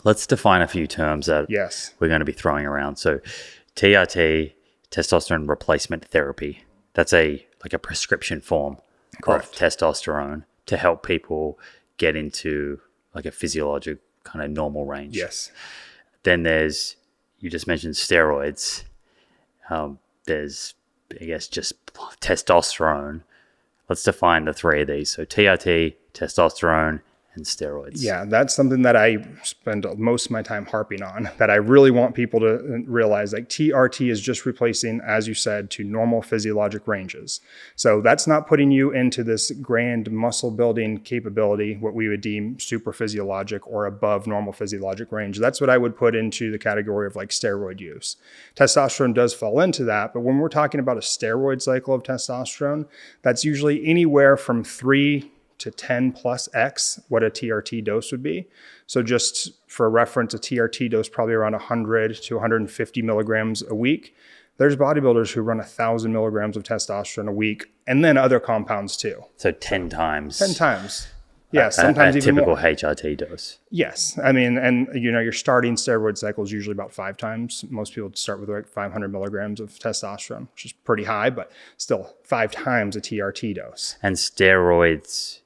Let's define a few terms that Yes. we're going to be throwing around. So TRT, testosterone replacement therapy, that's like a prescription form Correct. of testosterone to help people get into like a physiologic kind of normal range. Yes. Then you just mentioned steroids. There's, I guess, just testosterone. Let's define the three of these. So TRT, testosterone, and steroids. Yeah, that's something that I spend most of my time harping on, that I really want people to realize. Like TRT is just replacing, as you said, to normal physiologic ranges. So that's not putting you into this grand muscle building capability, what we would deem super physiologic or above normal physiologic range. That's what I would put into the category of like steroid use. Testosterone does fall into that, but when we're talking about a steroid cycle of testosterone, that's usually anywhere from 3 to 10 plus X what a TRT dose would be. So just for reference, a TRT dose probably around 100 to 150 milligrams a week. There's bodybuilders who run 1,000 milligrams of testosterone a week, and then other compounds too. So 10 times. 10 times. Yeah, sometimes a even typical more. HRT dose. Yes. I mean, and your starting steroid cycle is usually about 5 times. Most people start with like 500 milligrams of testosterone, which is pretty high, but still 5 times a TRT dose. And steroids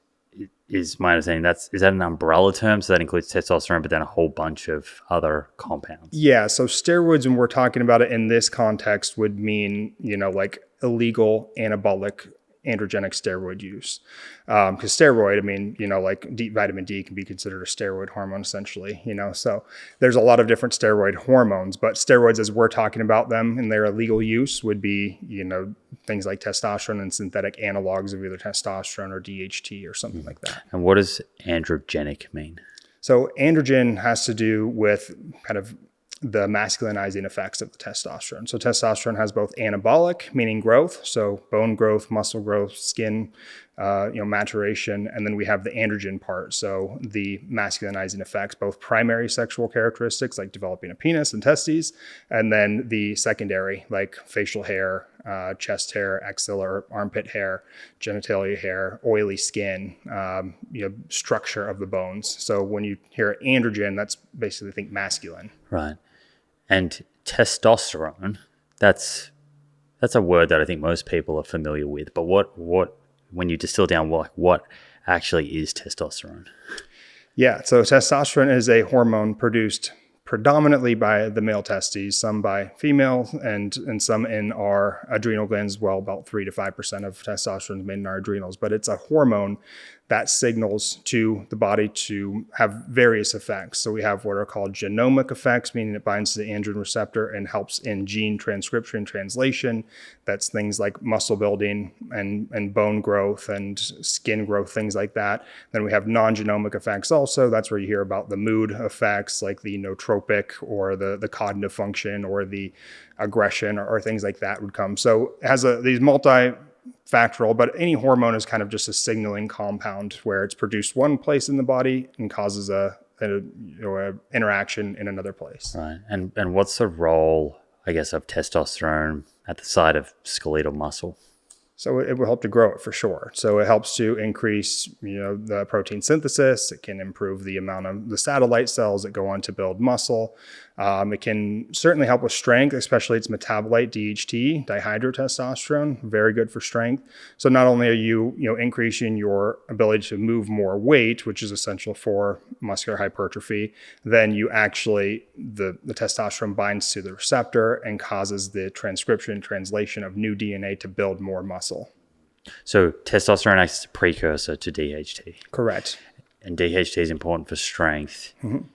is my understanding. Is that an umbrella term? So that includes testosterone, but then a whole bunch of other compounds. Yeah. So steroids, when we're talking about it in this context, would mean, like illegal anabolic androgenic steroid use. Because steroid, I mean, like vitamin D can be considered a steroid hormone essentially, so there's a lot of different steroid hormones, but steroids as we're talking about them in their illegal use would be, things like testosterone and synthetic analogs of either testosterone or DHT or something like that. And what does androgenic mean? So androgen has to do with kind of the masculinizing effects of the testosterone. So testosterone has both anabolic, meaning growth, so bone growth, muscle growth, skin, maturation, and then we have the androgen part, so the masculinizing effects, both primary sexual characteristics like developing a penis and testes, and then the secondary like facial hair, chest hair, axilla, armpit hair, genitalia hair, oily skin, structure of the bones. So when you hear androgen, that's basically think masculine. Right. And testosterone, that's a word that I think most people are familiar with. But what when you distill down, what actually is testosterone? Yeah, so testosterone is a hormone produced predominantly by the male testes, some by female, and some in our adrenal glands as well. About 3 to 5% of testosterone is made in our adrenals, but it's a hormone that signals to the body to have various effects. So we have what are called genomic effects, meaning it binds to the androgen receptor and helps in gene transcription and translation. That's things like muscle building and bone growth and skin growth, things like that. Then we have non-genomic effects also. That's where you hear about the mood effects like the nootropic or the cognitive function or the aggression or things like that would come. So it has these multifactorial, but any hormone is kind of just a signaling compound where it's produced one place in the body and causes a interaction in another place. Right. And what's the role, I guess, of testosterone at the site of skeletal muscle? So it will help to grow it for sure. So it helps to increase, the protein synthesis. It can improve the amount of the satellite cells that go on to build muscle. It can certainly help with strength, especially its metabolite DHT, dihydrotestosterone, very good for strength. So not only are you, increasing your ability to move more weight, which is essential for muscular hypertrophy, then you actually, the testosterone binds to the receptor and causes the transcription and translation of new DNA to build more muscle. So testosterone acts as a precursor to DHT. Correct. And DHT is important for strength. Mm-hmm.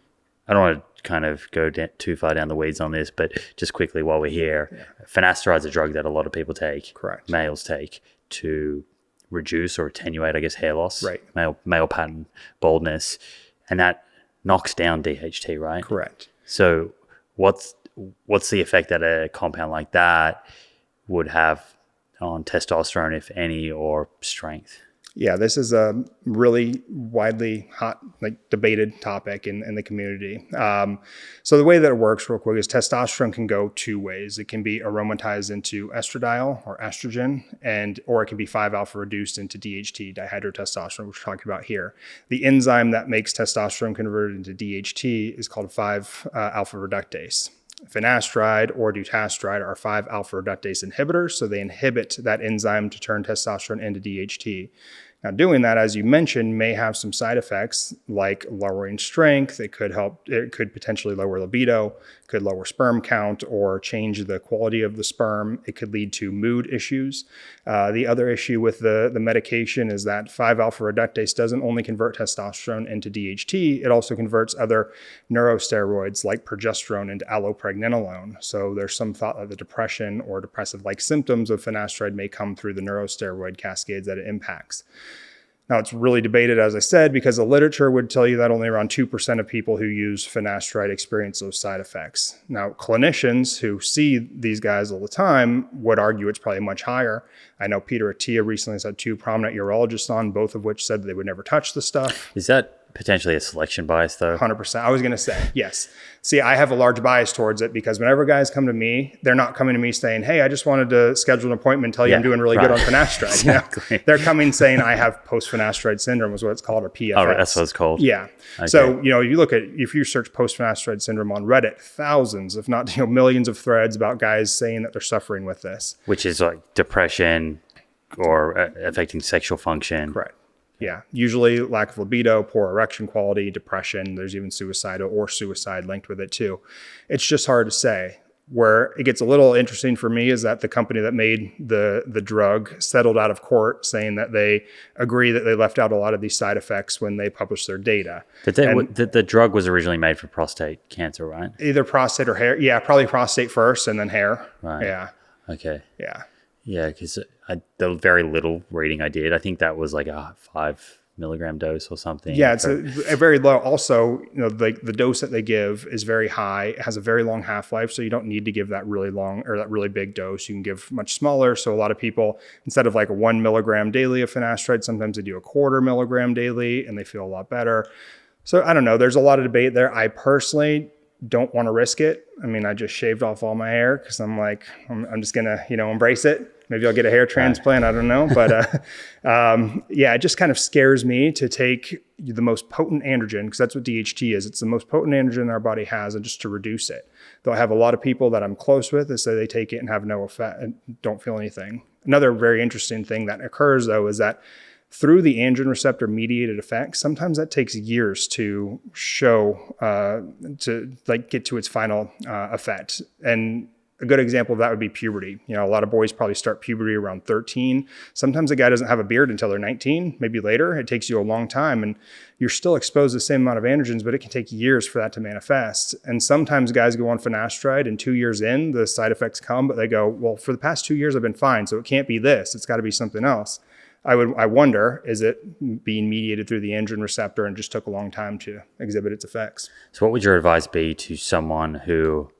I don't want to kind of go too far down the weeds on this, but just quickly while we're here, finasteride is a drug that a lot of people take, correct, males take to reduce or attenuate, I guess, hair loss, right, male pattern baldness, and that knocks down DHT, right? Correct. So what's the effect that a compound like that would have on testosterone, if any, or strength? Yeah, this is a really widely hot, debated topic in the community. So the way that it works real quick is testosterone can go two ways. It can be aromatized into estradiol or estrogen, or it can be 5-alpha reduced into DHT, dihydrotestosterone, which we're talking about here. The enzyme that makes testosterone converted into DHT is called 5-alpha reductase. Finasteride or dutasteride are 5-alpha reductase inhibitors, so they inhibit that enzyme to turn testosterone into DHT. Now, doing that, as you mentioned, may have some side effects like lowering strength. It could potentially lower libido, could lower sperm count or change the quality of the sperm. It could lead to mood issues. The other issue with the medication is that 5-alpha reductase doesn't only convert testosterone into DHT, it also converts other neurosteroids like progesterone into allopregnanolone. So there's some thought that the depression or depressive-like symptoms of finasteride may come through the neurosteroid cascades that it impacts. Now, it's really debated, as I said, because the literature would tell you that only around 2% of people who use finasteride experience those side effects. Now, clinicians who see these guys all the time would argue it's probably much higher. I know Peter Attia recently has had 2 prominent urologists on, both of which said that they would never touch the stuff. Is that potentially a selection bias, though? 100%. I was going to say, yes. See, I have a large bias towards it because whenever guys come to me, they're not coming to me saying, hey, I just wanted to schedule an appointment and tell you I'm doing really good on finasteride. Exactly. They're coming saying I have post-finasteride syndrome is what it's called, or PFS. Oh, right. That's what it's called. Yeah. Okay. So, if you search post-finasteride syndrome on Reddit, thousands, if not millions of threads about guys saying that they're suffering with this. Which is like depression or affecting sexual function. Correct. Yeah, usually lack of libido, poor erection quality, depression. There's even suicide linked with it too. It's just hard to say. Where it gets a little interesting for me is that the company that made the drug settled out of court saying that they agree that they left out a lot of these side effects when they published their data. The drug was originally made for prostate cancer, right? Either prostate or hair. Yeah, probably prostate first and then hair. Right. Yeah. Okay. Yeah. Yeah, because the very little reading I did, I think that was like a 5 milligram dose or something. Yeah, it's a very low. Also, the dose that they give is very high. It has a very long half-life, so you don't need to give that really long or that really big dose. You can give much smaller. So a lot of people, instead of like 1 milligram daily of finasteride, sometimes they do a 1/4 milligram daily and they feel a lot better. So I don't know. There's a lot of debate there. I personally don't want to risk it. I mean, I just shaved off all my hair because I'm like, I'm just going to, embrace it. Maybe I'll get a hair transplant. I don't know. But it just kind of scares me to take the most potent androgen, because that's what DHT is. It's the most potent androgen our body has, and just to reduce it. Though I have a lot of people that I'm close with that say they take it and have no effect and don't feel anything. Another very interesting thing that occurs, though, is that through the androgen receptor mediated effects, sometimes that takes years to show, to get to its final effect. And a good example of that would be puberty. A lot of boys probably start puberty around 13. Sometimes a guy doesn't have a beard until they're 19, maybe later. It takes you a long time, and you're still exposed to the same amount of androgens, but it can take years for that to manifest. And sometimes guys go on finasteride, and 2 years in, the side effects come, but they go, well, for the past 2 years, I've been fine, so it can't be this. It's got to be something else. I wonder, is it being mediated through the androgen receptor and just took a long time to exhibit its effects? So what would your advice be to someone who,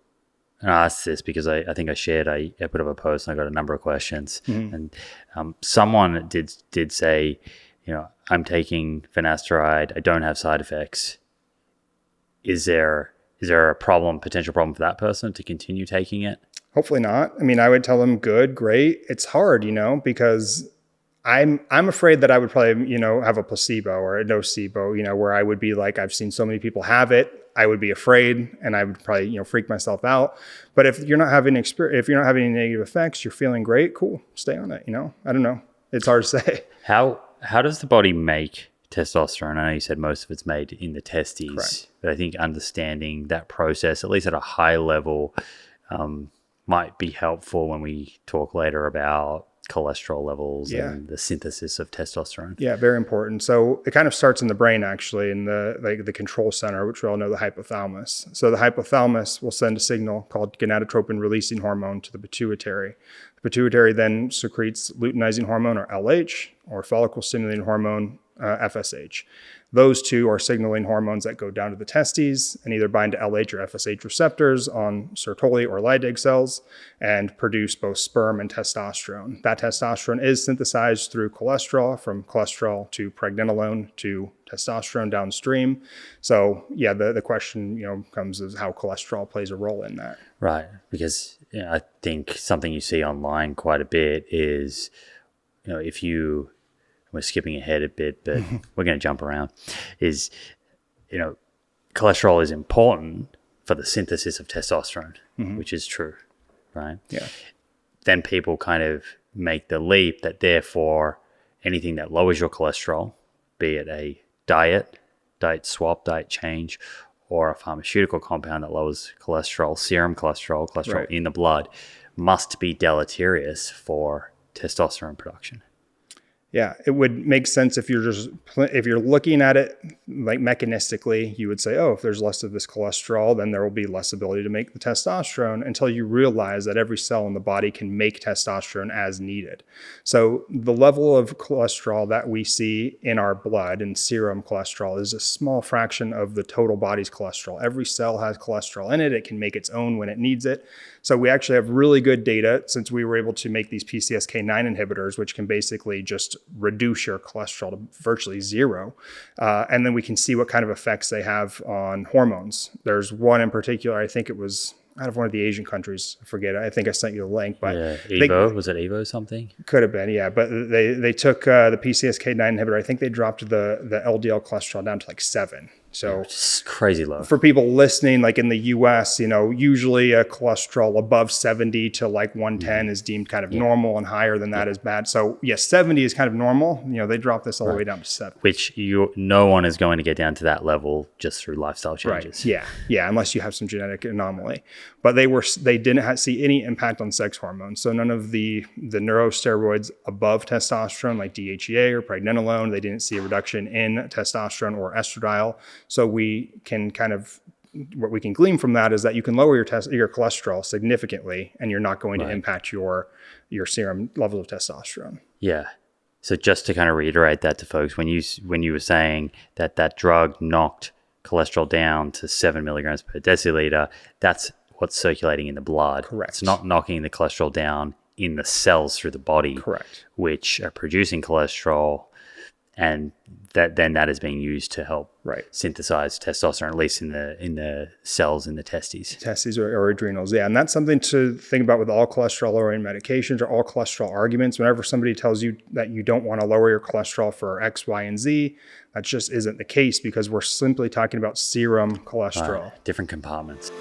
and I asked this because I think I shared a bit of a post and I got a number of questions. Mm-hmm. And someone did say, I'm taking finasteride, I don't have side effects. Is there a potential problem for that person to continue taking it? Hopefully not. I mean, I would tell them good, great. It's hard, because I'm afraid that I would probably, have a placebo or a nocebo, where I would be like, I've seen so many people have it. I would be afraid and I would probably, freak myself out. But if you're not having if you're not having any negative effects, you're feeling great, cool, stay on it. I don't know. It's hard to say. How does the body make testosterone? I know you said most of it's made in the testes. Correct. But I think understanding that process, at least at a high level, might be helpful when we talk later about cholesterol levels and the synthesis of testosterone. Yeah, very important. So it kind of starts in the brain, actually, in the control center, which we all know, the hypothalamus. So the hypothalamus will send a signal called gonadotropin releasing hormone to the pituitary. The pituitary then secretes luteinizing hormone, or LH, or follicle stimulating hormone, FSH. Those two are signaling hormones that go down to the testes and either bind to LH or FSH receptors on Sertoli or Leydig cells and produce both sperm and testosterone. That testosterone is synthesized through cholesterol, from cholesterol to pregnenolone to testosterone downstream. So yeah, the question comes is how cholesterol plays a role in that. Right, because I think something you see online quite a bit is, if you, we're skipping ahead a bit, but we're going to jump around, is, cholesterol is important for the synthesis of testosterone, which is true, right? Yeah. Then people kind of make the leap that therefore anything that lowers your cholesterol, be it a diet swap, diet change, or a pharmaceutical compound that lowers cholesterol, serum cholesterol Right. in the blood, must be deleterious for testosterone production. Yeah, it would make sense if you're looking at it like mechanistically, you would say, oh, if there's less of this cholesterol, then there will be less ability to make the testosterone, until you realize that every cell in the body can make testosterone as needed. So the level of cholesterol that we see in our blood and serum cholesterol is a small fraction of the total body's cholesterol. Every cell has cholesterol in it. It can make its own when it needs it. So we actually have really good data, since we were able to make these PCSK9 inhibitors, which can basically just reduce your cholesterol to virtually zero. And then we can see what kind of effects they have on hormones. There's one in particular, I think it was out of one of the Asian countries. I forget. I think I sent you the link. But Evo, was it Evo something? Could have been, yeah. But they took the PCSK9 inhibitor. I think they dropped the LDL cholesterol down to like 7. So it's crazy low. For people listening, like in the US, usually a cholesterol above 70 to like 110 is deemed kind of normal, and higher than that is bad. So yes, 70 is kind of normal. They dropped this all the way down to 7. Which no one is going to get down to that level just through lifestyle changes. Right. Yeah, unless you have some genetic anomaly. But they didn't see any impact on sex hormones. So none of the neurosteroids above testosterone, like DHEA or pregnenolone, they didn't see a reduction in testosterone or estradiol. So we can what we can glean from that is that you can lower your cholesterol significantly, and you're not going to impact your serum level of testosterone. Yeah. So just to kind of reiterate that to folks, when you were saying that drug knocked cholesterol down to 7 milligrams per deciliter, that's what's circulating in the blood. Correct. It's not knocking the cholesterol down in the cells through the body. Correct. Which are producing cholesterol, and that is being used to help synthesize testosterone, at least in the cells in the testes or adrenals. Yeah, and that's something to think about with all cholesterol lowering medications or all cholesterol arguments. Whenever somebody tells you that you don't want to lower your cholesterol for X, Y, and Z, that just isn't the case, because we're simply talking about serum cholesterol. Different compartments.